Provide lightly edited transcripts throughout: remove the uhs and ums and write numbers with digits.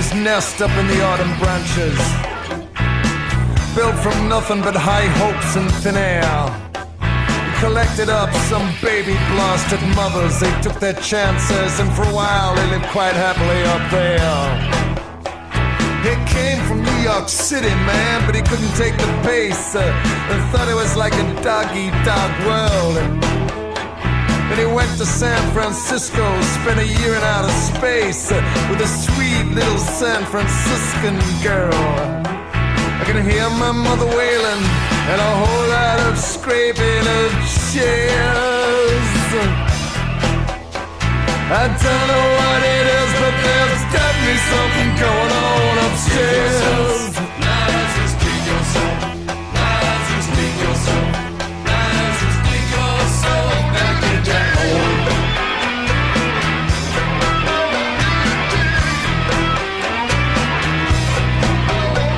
his nest up in the autumn branches, built from nothing but high hopes and thin air. He collected up some baby blasted mothers. They took their chances, and for a while they lived quite happily up there. He came from New York City, man, but he couldn't take the pace, and thought it was like a dog-eat-dog world. Then he went to San Francisco, spent a year in outer space with a sweet little San Franciscan girl. I can hear my mother wailing and a whole lot of scraping of chairs. I don't know what it is, but there's definitely something going on upstairs. Lies and speak your soul. Lies and speak your soul. Lies and speak your soul. Back in that hole.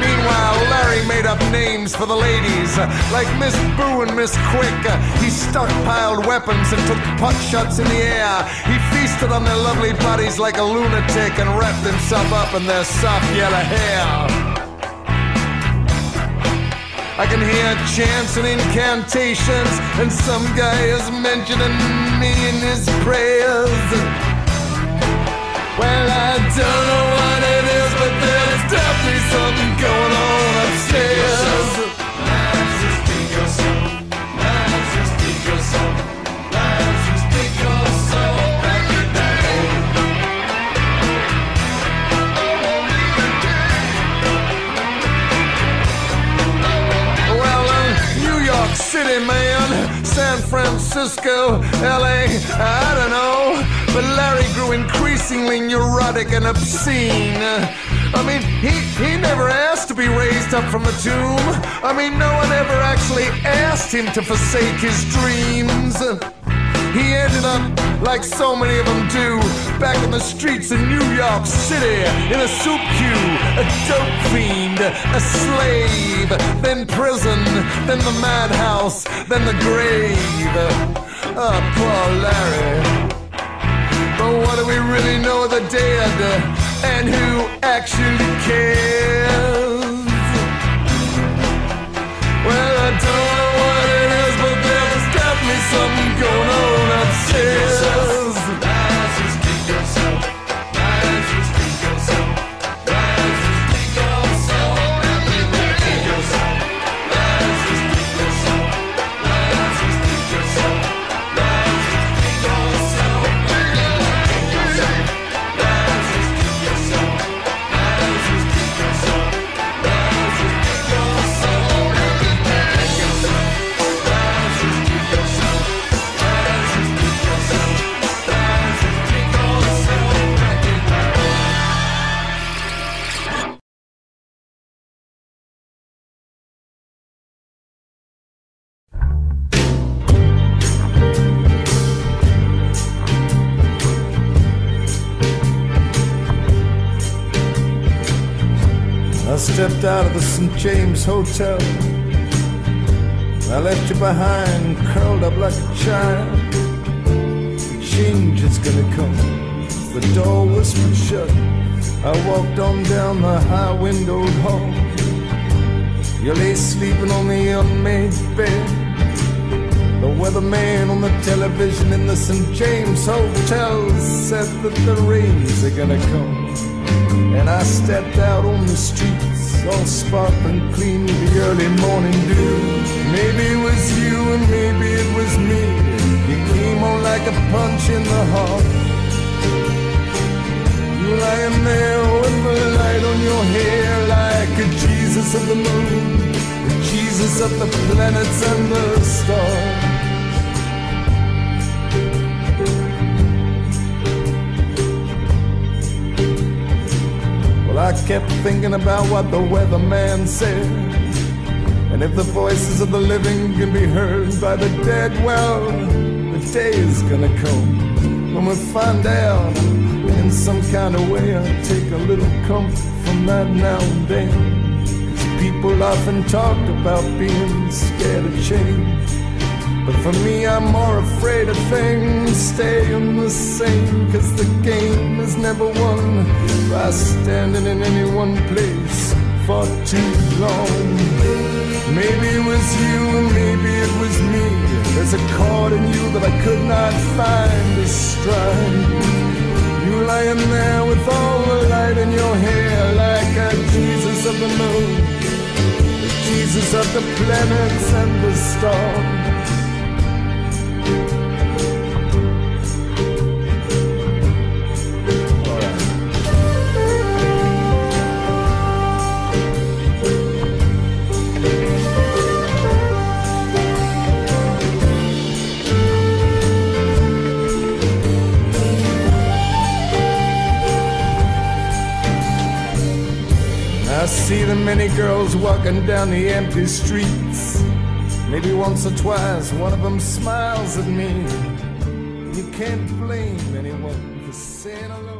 Meanwhile, Larry made up names for the ladies, like Miss Boo and Miss Quick. He stockpiled weapons and took pot shots in the air. He feasted on their lovely bodies like a lunatic and wrapped himself up in their soft yellow hair. I can hear chants and incantations, and some guy is mentioning me in his prayers. Well, I don't know what it is, but there's definitely something going on upstairs. Lies and speak your soul. Lies and speak your soul. Lies and speak your soul. Back in that hole. Well, New York City, man, San Francisco, LA, I don't know. But Larry grew increasingly neurotic and obscene. I mean, he never asked to be raised up from the tomb. I mean, no one ever actually asked him to forsake his dreams. He ended up, like so many of them do, back in the streets of New York City, in a soup queue, a dope fiend, a slave, then prison, then the madhouse, then the grave. Oh, poor Larry. But what do we really know of the dead, and who actually cares? Well, I don't know what it is, but there's definitely something going on upstairs. Lies and speak yourself. Lies and speak yourself. Lies and speak yourself. Speak yourself. Lies and speak yourself. Lies and speak yourself. Lies and speak yourself. I stepped out of the St. James Hotel. I left you behind, curled up like a child. The change is gonna come. The door whispered shut. I walked on down the high-windowed hall. You lay sleeping on the unmade bed. The weatherman on the television in the St. James Hotel said that the rains are gonna come. And I stepped out on the streets, all sparkling clean with the early morning dew. Maybe it was you and maybe it was me. You came on like a punch in the heart. You lying there with the light on your hair, like a Jesus of the moon, the Jesus of the planets and the stars. Well, I kept thinking about what the weatherman said. And if the voices of the living can be heard by the dead, well, the day is gonna come when we find out. In some kind of way, I take a little comfort from that now and then. 'Cause people often talk about being scared of change. But for me, I'm more afraid of things staying the same, 'cause the game is never won by standing in any one place for too long. Maybe it was you and maybe it was me. There's a chord in you that I could not find to strike. You lying there with all the light in your hair, like a Jesus of the moon, the Jesus of the planets and the stars. I see the many girls walking down the empty streets. Maybe once or twice one of them smiles at me. You can't blame anyone for saying hello.